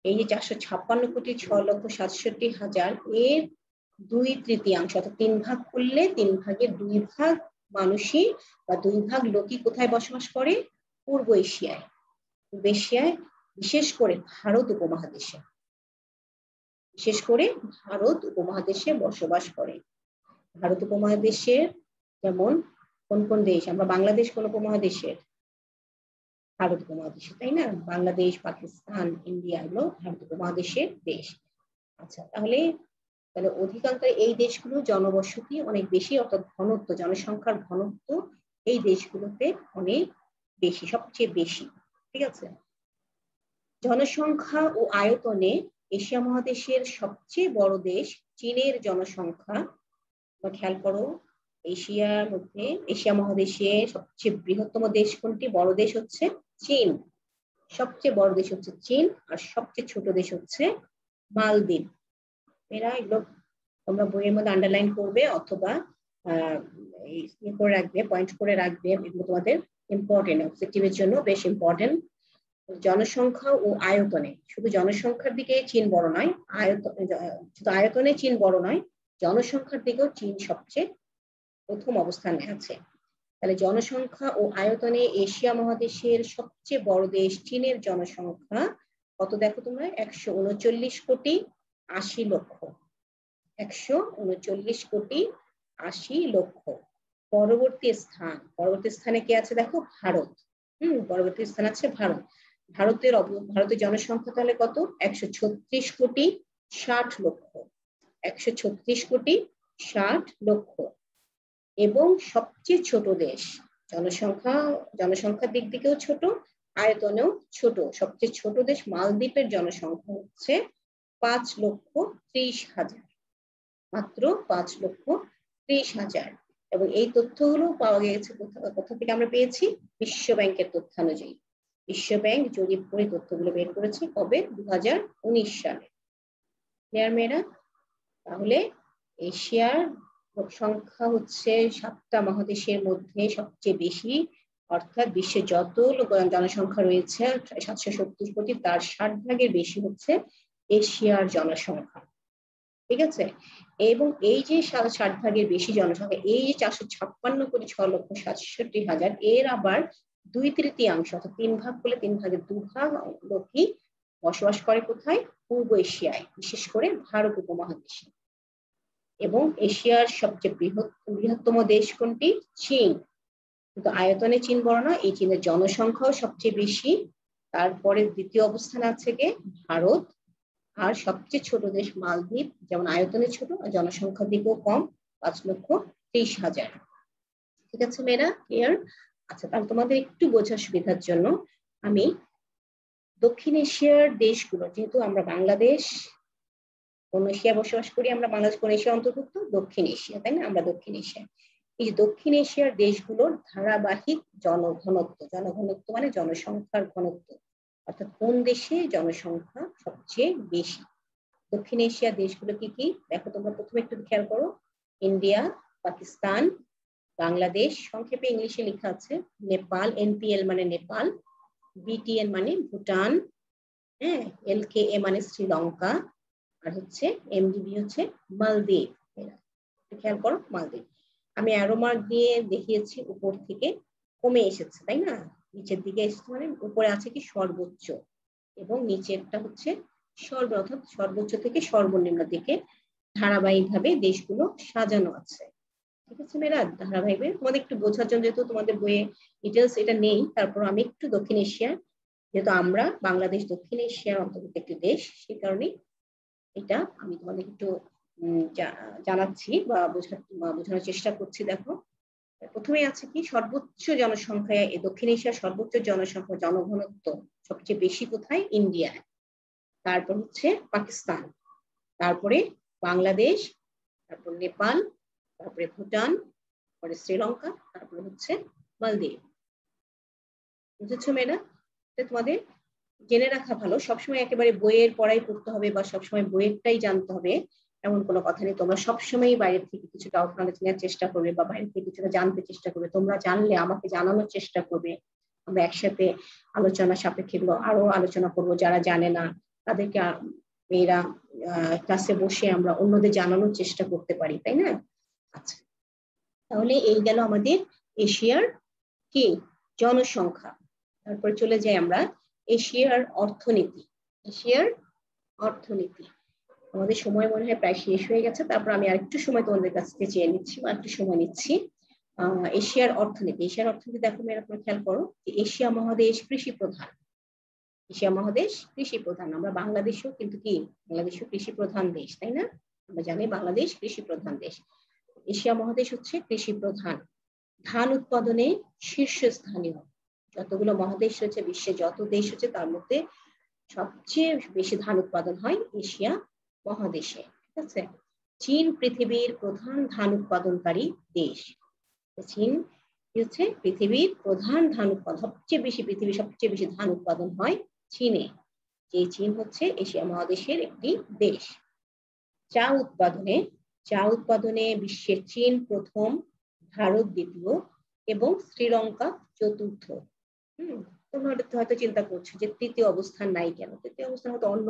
এই যে 456,667,000 এর 2/3, অর্থাৎ 3 ভাগ করলে 3 ভাগের 2 ভাগ মানুষই বা 2 ভাগ লোকই কোথায় বসবাস করে? পূর্ব এশিয়ায়। পূর্ব এশিয়ায়, বিশেষ করে ভারত উপমহাদেশে, বসবাস করে। ভারত উপমহাদেশের যেমন কোন কোন দেশ? আমরা বাংলাদেশ কোন উপমহাদেশের? ভারত উপমহাদেশে, তাই না? বাংলাদেশ, পাকিস্তান, ইন্ডিয়া, এগুলো ভারত উপমহাদেশের দেশ। আচ্ছা, তাহলে অধিকাংশ এই দেশগুলো জনবসতি অনেক বেশি, অর্থাৎ ঘনত্ব, জনসংখ্যার ঘনত্ব এই দেশগুলোতে অনেক বেশি, সবচেয়ে বেশি। ঠিক আছে, জনসংখ্যা ও আয়তনে এশিয়া মহাদেশের সবচেয়ে বড় দেশ চীনের জনসংখ্যা খেয়াল করো, এশিয়ার মধ্যে, এশিয়া মহাদেশে সবচেয়ে বৃহত্তম দেশ কোনটি? বড় দেশ হচ্ছে চীন। সবচেয়ে বড় দেশ হচ্ছে চীন, আর সবচেয়ে ছোট দেশ হচ্ছে মালদ্বীপ। এরা এগুলো তোমরা বইয়ের মধ্যে আন্ডারলাইন করবে অথবা করে রাখবে, পয়েন্ট করে রাখবে। এগুলো তোমাদের ইম্পর্টেন্ট, অবজেক্টিভের জন্য বেশ ইম্পর্টেন্ট। জনসংখ্যা ও আয়তনে, শুধু জনসংখ্যার দিকে চীন বড় নয়, শুধু আয়তনে চীন বড় নয়, জনসংখ্যার দিকেও চীন সবচেয়ে প্রথম অবস্থানে আছে। তাহলে জনসংখ্যা ও আয়তনে এশিয়া মহাদেশের সবচেয়ে বড় দেশ চীনের জনসংখ্যা কত দেখো তোমরা? 139 কোটি 80 লক্ষ। 139 কোটি 80 লক্ষ। পরবর্তী স্থানে কে আছে দেখো? ভারত। পরবর্তী স্থান আছে ভারত। ভারতের জনসংখ্যা তাহলে কত? 136 কোটি 60 লক্ষ। 136 কোটি 60 লক্ষ। এবং সবচেয়ে ছোট দেশ, জনসংখ্যার দিক থেকেও ছোট, আয়তনেও ছোট, সবচেয়ে ছোট দেশ মালদ্বীপের জনসংখ্যা হচ্ছে 5,30,000, মাত্র 5,30,000। এবং এই তথ্যগুলো পাওয়া গেছে কোথা থেকে আমরা পেয়েছি? বিশ্ব ব্যাংকের তথ্যানুযায়ী। বিশ্ব ব্যাংক জরিপ করে তথ্যগুলো বের করেছে কবে? 2019 সালে। ক্লিয়ার মেয়েরা? তাহলে এশিয়ার সংখ্যা হচ্ছে 7টা মহাদেশের মধ্যে সবচেয়ে বেশি, অর্থাৎ বিশ্বে যত জনসংখ্যা রয়েছে 770 কোটি, তার 60% বেশি হচ্ছে এশিয়ার জনসংখ্যা। ঠিক আছে? এবং এই যে 60% বেশি জনসংখ্যা, এই যে 456 কোটি 6,67,000, এর আবার 2/3, অর্থাৎ 3 ভাগ করলে 3 ভাগের 2 ভাগ লোকই বসবাস করে কোথায়? পূর্ব এশিয়ায়, বিশেষ করে ভারত উপমহাদেশে। এবং এশিয়ার সবচেয়ে বৃহত্তম দেশ কোনটি? চীন। কিন্তু আয়তনে চীন বড় না, এই চীনের জনসংখ্যাও সবচেয়ে বেশি। তারপরে দ্বিতীয় অবস্থানে আছে কে? ভারত। আর সবচেয়ে ছোট দেশ মালদ্বীপ, যেমন আয়তনে ছোট আর জনসংখ্যার দিকেও কম, 5,30,000। ঠিক আছে মেয়েরা? ক্লিয়ার? আচ্ছা, তাহলে তোমাদের একটু বোঝার সুবিধার জন্য আমি দক্ষিণ এশিয়ার দেশগুলো, যেহেতু আমরা বাংলাদেশ কোন এশিয়া বসবাস করি, আমরা বাংলাদেশ কোন এশিয়া অন্তর্ভুক্ত? দক্ষিণ এশিয়া, তাই না? আমরা দক্ষিণ এশিয়া। এই যে দক্ষিণ এশিয়ার দেশগুলোর ধারাবাহিক জনঘনত্ব মানে জনসংখ্যার ঘনত্ব, অর্থাৎ কোন দেশে জনসংখ্যা সবচেয়ে বেশি। দক্ষিণ এশিয়ার দেশগুলো কি কি দেখো তোমরা, প্রথমে একটু খেয়াল করো। ইন্ডিয়া, পাকিস্তান, বাংলাদেশ, সংক্ষেপে ইংলিশে লেখা আছে নেপাল, NPL মানে নেপাল, BTN মানে ভুটান, হ্যাঁ, LKA মানে শ্রীলঙ্কা, আর হচ্ছে MDB হচ্ছে মালদ্বীপ। খেয়াল করো, মালদ্বীপ। আমি অ্যারো মার্ক দিয়ে দেখিয়েছি উপর থেকে কমে এসেছে, তাই না? নিচের দিকে এসেছে মানে উপরে আছে কি সর্বোচ্চ, এবং নিচেরটা হচ্ছে অর্থাৎ সর্বোচ্চ থেকে সর্বনিম্ন দিকে ধারাবাহিকভাবে দেশগুলো সাজানো আছে। ঠিক আছে মেয়েরা? ধারাবাহিকভাবে তোমাদের একটু বোঝার জন্য, যেহেতু তোমাদের বইয়ে ডিটেলস এটা নেই, তারপর আমি একটু দক্ষিণ এশিয়ার, যেহেতু আমরা বাংলাদেশ দক্ষিণ এশিয়ার অন্তর্গত একটি দেশ, সেই কারণে এটা আমি তোমাদের একটু জানাচ্ছি বা বোঝানোর চেষ্টা করছি। দেখো, প্রথমে আছে কি সর্বোচ্চ জনসংখ্যায়, দক্ষিণ এশিয়ার সর্বোচ্চ জনসংখ্যা জনঘনত্ব সবচেয়ে বেশি কোথায়? ইন্ডিয়ায়। তারপর হচ্ছে পাকিস্তান, তারপরে বাংলাদেশ, তারপর নেপাল, তারপরে ভুটান, তারপরে শ্রীলঙ্কা, তারপরে হচ্ছে মালদ্বীপ। বুঝেছো মেয়েরা? তোমাদের জেনে রাখা ভালো। সবসময় একেবারে বইয়ের পড়াই করতে হবে বা সবসময় বইয়েরটাই জানতে হবে এমন কোনো কথা নেই। তোমরা সবসময় বাইরের থেকে কিছুটা আউট নলেজ নেওয়ার চেষ্টা করবে বা বাইরে থেকে কিছুটা জানতে চেষ্টা করবে। তোমরা জানলে আমাকে জানানোর চেষ্টা করবে, আমরা একসাথে আলোচনা সাপেক্ষে আরো আলোচনা করবো। যারা জানে না তাদেরকে মেয়েরা ক্লাসে বসে আমরা অন্যদের জানানোর চেষ্টা করতে পারি, তাই না? আচ্ছা, তাহলে এই গেল আমাদের এশিয়ার কি জনসংখ্যা। তারপর চলে যাই আমরা এশিয়ার অর্থনীতি। এশিয়ার অর্থনীতি, আমাদের সময় মনে হয় প্রায় শেষ হয়ে গেছে, তারপর আমি আরেকটু সময় তোমাদের কাছ থেকে চেয়ে নিচ্ছি বা একটু সময় নিচ্ছি। এশিয়ার অর্থনীতি দেখো মেয়েরা, খেয়াল করো যে এশিয়া মহাদেশ কৃষি প্রধান। এশিয়া মহাদেশ কৃষি প্রধান। আমরা বাংলাদেশও কিন্তু কি, বাংলাদেশও কৃষি প্রধান দেশ, তাই না? আমরা জানি বাংলাদেশ কৃষি প্রধান দেশ। এশিয়া মহাদেশ হচ্ছে কৃষি প্রধান। ধান উৎপাদনে শীর্ষস্থানীয়। যতগুলো মহাদেশ রয়েছে, বিশ্বে যত দেশ হচ্ছে তার মধ্যে সবচেয়ে বেশি ধান উৎপাদন হয় এশিয়া মহাদেশে। ঠিক আছে? চীন পৃথিবীর প্রধান ধান উৎপাদনকারী দেশ। চীন হচ্ছে পৃথিবীর প্রধান ধান উৎপাদন, পৃথিবীর সবচেয়ে বেশি ধান উৎপাদন হয় চীনে। যে চীন হচ্ছে এশিয়া মহাদেশের একটি দেশ। চা উৎপাদনে বিশ্বের চীন প্রথম, ভারত দ্বিতীয় এবং শ্রীলঙ্কা চতুর্থ। তোমরা হয়তো চিন্তা করছো যে তৃতীয় অবস্থান নাই কেন? তৃতীয় অবস্থান হয়তো অন্য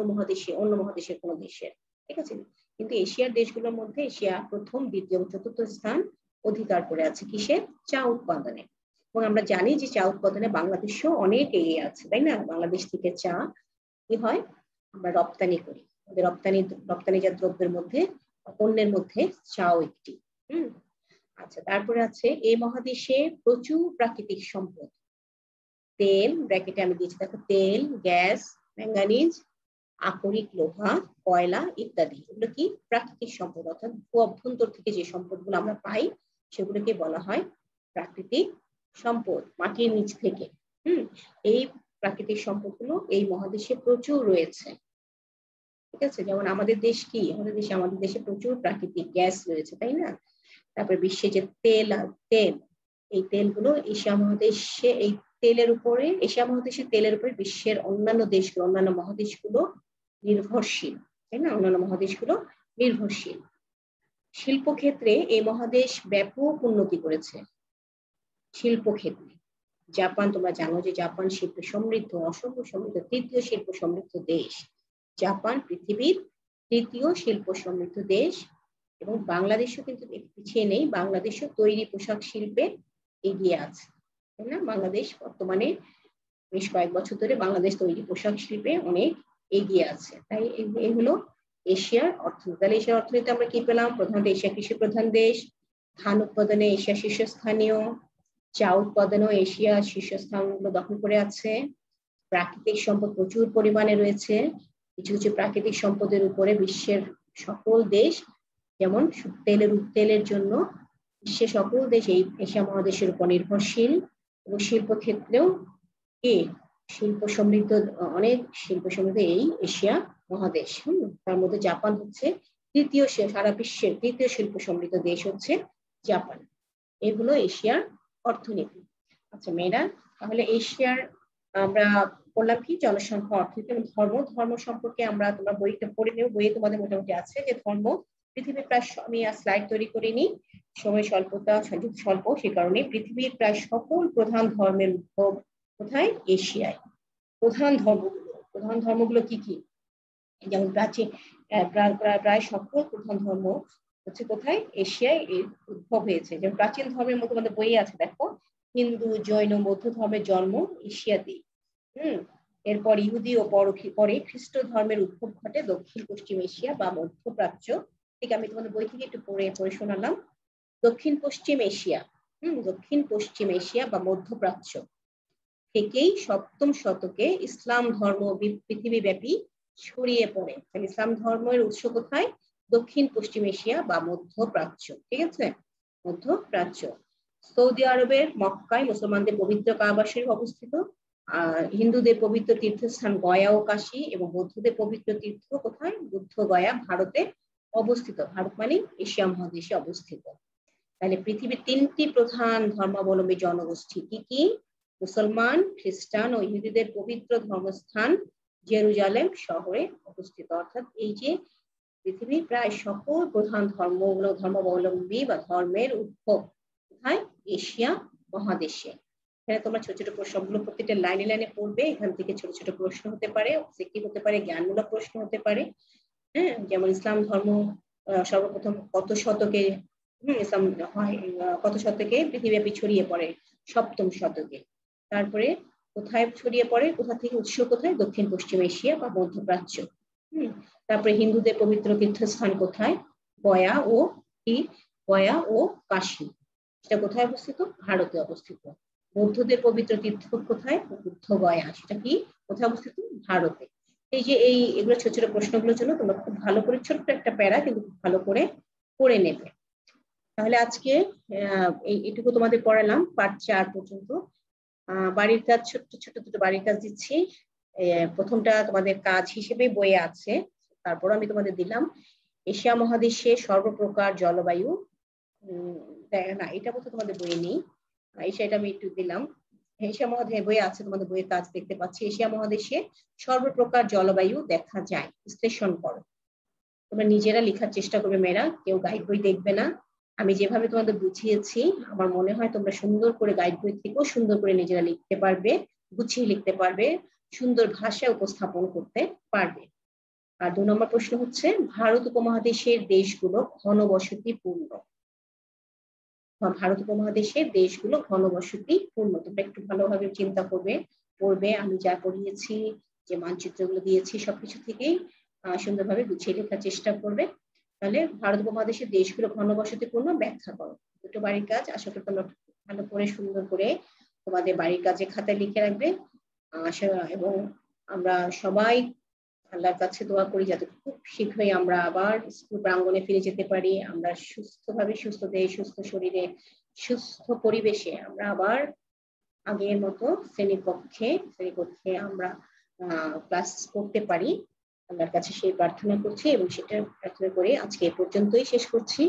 মহাদেশের কোনো দেশের, ঠিক আছে। কিন্তু এশিয়ার দেশগুলোর মধ্যে এশিয়া প্রথম, দ্বিতীয় এবং চতুর্থ স্থান অধিকার করে আছে কিসে? চা উৎপাদনে। এবং আমরা জানি যে চা উৎপাদনে বাংলাদেশও অনেক এগিয়ে আছে, তাই না? বাংলাদেশ থেকে চা কি হয়, আমরা রপ্তানি করি। আমাদের রপ্তানিজাত দ্রব্যের মধ্যে, পণ্যের মধ্যে চাও একটি। আচ্ছা, তারপরে আছে এই মহাদেশে প্রচুর প্রাকৃতিক সম্পদ। তেল, ব্র্যাকেটে আমি দিয়েছি দেখো, তেল, গ্যাস, ম্যাঙ্গানিজ, আকরিক লোহা, কয়লা ইত্যাদি। এগুলো কি? প্রাকৃতিক সম্পদ, অর্থাৎ ভূ অভ্যন্তর থেকে যে সম্পদগুলো আমরা পাই সেগুলোকে বলা হয় প্রাকৃতিক সম্পদ, মাটির নিচ থেকে। এই প্রাকৃতিক সম্পদগুলো এই মহাদেশে প্রচুর রয়েছে, ঠিক আছে। যেমন আমাদের দেশ কি, আমাদের দেশে প্রচুর প্রাকৃতিক গ্যাস রয়েছে, তাই না? তারপরে বিশ্বে যে তেল, এই তেলগুলো এশিয়া মহাদেশে, এই এশিয়া মহাদেশের তেলের উপরে বিশ্বের অন্যান্য মহাদেশগুলো নির্ভরশীল, তাই না? অন্যান্য মহাদেশগুলো নির্ভরশীল। শিল্পক্ষেত্রে এই মহাদেশ ব্যাপক উন্নতি করেছে। শিল্পক্ষেত্রে জাপান, তোমরা জানো যে জাপান শিল্প সমৃদ্ধ, অসংখ্য সমৃদ্ধ, তৃতীয় শিল্প সমৃদ্ধ দেশ। জাপান পৃথিবীর তৃতীয় শিল্প সমৃদ্ধ দেশ। এবং বাংলাদেশও কিন্তু পিছিয়ে নেই, বাংলাদেশও তৈরি পোশাক শিল্পে এগিয়ে আছে, তাই না? বাংলাদেশ বর্তমানে বেশ কয়েক বছর ধরে বাংলাদেশ তৈরি পোশাক শিল্পে অনেক এগিয়ে আছে। তাই এগুলো এশিয়ার অর্থনীতি। তাহলে এশিয়ার অর্থনীতি আমরা কি পেলাম? প্রধানত এশিয়া কৃষি প্রধান দেশ, ধান উৎপাদনে এশিয়া শীর্ষস্থানীয়, চা উৎপাদনেও এশিয়া শীর্ষস্থানগুলো দখল করে আছে, প্রাকৃতিক সম্পদ প্রচুর পরিমাণে রয়েছে। কিছু কিছু প্রাকৃতিক সম্পদের উপরে বিশ্বের সকল দেশ, যেমন তেলের জন্য বিশ্বের সকল দেশ এই এশিয়া মহাদেশের উপর নির্ভরশীল। এবং শিল্পক্ষেত্রেও অনেক শিল্প সমৃদ্ধ এই এশিয়া মহাদেশ। তার মধ্যে জাপান হচ্ছে সারা বিশ্বের তৃতীয় শিল্প সমৃদ্ধ দেশ হচ্ছে জাপান। এগুলো এশিয়ার অর্থনীতি। আচ্ছা মেয়েরা, তাহলে এশিয়ার আমরা বললাম কি? জনসংখ্যা, অর্থনীতি এবং ধর্ম সম্পর্কে আমরা, তোমরা বইটা পড়ে নেও, বইয়ে তোমাদের মোটামুটি আছে যে ধর্ম পৃথিবীর প্রায়, আমি স্লাইড তৈরি করিনি, সময় স্বল্প, সে কারণে পৃথিবীর প্রায় সকল প্রধান ধর্মের উদ্ভব কোথায়? এশিয়ায়। প্রধান ধর্মগুলো কি কি? যেমন প্রায় সকল প্রধান ধর্ম হচ্ছে কোথায়? এশিয়ায় এর উদ্ভব হয়েছে। যেমন প্রাচীন ধর্মের মধ্যে আমাদের বইয়ে আছে দেখো, হিন্দু, জৈন, বৌদ্ধ ধর্মের জন্ম এশিয়াতেই। এরপর ইহুদি ও পরে খ্রিস্ট ধর্মের উদ্ভব ঘটে দক্ষিণ পশ্চিম এশিয়া বা মধ্যপ্রাচ্য। ঠিক, আমি তোমাদের বই থেকে একটু পড়ে শোনালাম। দক্ষিণ পশ্চিম এশিয়া বা মধ্যপ্রাচ্য থেকেই 7ম শতকে ইসলাম ধর্ম পৃথিবীব্যাপী ছড়িয়ে পড়ে। ইসলাম ধর্মের উৎস কোথায়? দক্ষিণ পশ্চিম এশিয়া বা মধ্যপ্রাচ্য, ঠিক আছে, মধ্যপ্রাচ্য। সৌদি আরবের মক্কায় মুসলমানদের পবিত্র কাবা শরীফ অবস্থিত, হিন্দুদের পবিত্র তীর্থস্থান গয়া ও কাশী, এবং বৌদ্ধদের পবিত্র তীর্থ কোথায়? বুদ্ধ গয়া ভারতে অবস্থিত। ভারত মানে এশিয়া মহাদেশে অবস্থিত। তাহলে পৃথিবীর 3টি প্রধান ধর্মাবলম্বী জনগোষ্ঠী কি কি? মুসলমান, খ্রিস্টান ও ইহুদিদের পবিত্র ধর্মস্থান জেরুজালেম শহরে অবস্থিত। অর্থাৎ এই যে পৃথিবীর প্রায় সকল প্রধান ধর্মাবলম্বী বা ধর্মের উদ্ভব কোথায়? এশিয়া মহাদেশে। এখানে তোমরা ছোট ছোট প্রশ্নগুলো প্রত্যেকটা লাইনে পড়বে। এখান থেকে ছোট ছোট প্রশ্ন হতে পারে, অবজেক্টিভ হতে পারে, জ্ঞানমূলক প্রশ্ন হতে পারে। যেমন ইসলাম ধর্ম সর্বপ্রথম কত শতকে ইসলাম হয়, কত শতকে পৃথিবীব্যাপী ছড়িয়ে পড়ে? 7ম শতকে। তারপরে কোথায় ছড়িয়ে পড়ে? কোথা থেকে উৎস কোথায়? দক্ষিণ পশ্চিম এশিয়া বা মধ্যপ্রাচ্য। তারপরে হিন্দুদের পবিত্র তীর্থস্থান কোথায়? গয়া ও কাশী, সেটা কোথায় অবস্থিত? ভারতে অবস্থিত। বৌদ্ধদের পবিত্র তীর্থ কোথায়? বুদ্ধ গয়া, সেটা কি কোথায় অবস্থিত? ভারতে। এই যে এগুলো ছোট ছোট প্রশ্নগুলোর জন্য তোমরা খুব ভালো করে, ছোট্ট একটা প্যারা কিন্তু খুব ভালো করে পড়ে নেবে। তাহলে আজকে এইটুকু তোমাদের পড়ালাম, পার্ট 4 পর্যন্ত। বাড়ির কাজ, ছোট্ট ছোট দুটো বাড়ির কাজ দিচ্ছি। প্রথমটা তোমাদের কাজ হিসেবে বইয়ে আছে, তারপর আমি তোমাদের দিলাম। এশিয়া মহাদেশে সর্বপ্রকার জলবায়ু, না এটা বলতে তোমাদের বইয়ে নেই, এটা আমি একটু দিলাম। এশিয়া মহাদেশে বইয়ে আছে, তোমাদের বইয়ের কাজ দেখতে পাচ্ছি। এশিয়া মহাদেশে সর্বপ্রকার জলবায়ু দেখা যায়, বিশ্লেষণ করো। তোমরা নিজেরা লেখার চেষ্টা করবে মেয়েরা, কেউ গাইড বই দেখবে না। আমি যেভাবে তোমাদের বুঝিয়েছি আমার মনে হয় তোমরা সুন্দর করে গাইড বই থেকেও সুন্দর করে নিজেরা লিখতে পারবে, গুছিয়ে লিখতে পারবে, সুন্দর ভাষায় উপস্থাপন করতে পারবে। আর 2 নম্বর প্রশ্ন হচ্ছে, ভারত উপমহাদেশের দেশগুলো ঘনবসতিপূর্ণ। ভারত উপমহাদেশের দেশগুলো ঘনবসতিপূর্ণ। তোমরা একটু ভালোভাবে চিন্তা করবে, পড়বে। আমি যা পড়িয়েছি, যে মানচিত্রগুলো দিয়েছি, সবকিছু থেকেই সুন্দরভাবে গুছিয়ে লেখার চেষ্টা করবে। তাহলে ভারত উপমহাদেশের দেশগুলো ঘনবসতিপূর্ণ ব্যাখ্যা করো। দুটো বাড়ির কাজ আশা করি তোমরা ভালো করে সুন্দর করে তোমাদের বাড়ির কাজে খাতায় লিখে রাখবে। এবং আমরা সবাই আল্লাহর কাছে দোয়া করি যাতে খুব শীঘ্রই আমরা আবার স্কুল প্রাঙ্গণে ফিরে যেতে পারি। আমরা সুস্থভাবে, সুস্থ দেহে, সুস্থ শরীরে, সুস্থ পরিবেশে আমরা আবার আগের মতো শ্রেণীকক্ষে আমরা ক্লাস করতে পারি। আল্লাহর কাছে সেই প্রার্থনা করছি এবং সেটা প্রার্থনা করে আজকে এ পর্যন্তই শেষ করছি।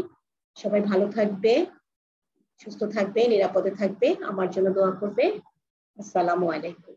সবাই ভালো থাকবে, সুস্থ থাকবে, নিরাপদে থাকবে, আমার জন্য দোয়া করবে। আসসালামু আলাইকুম।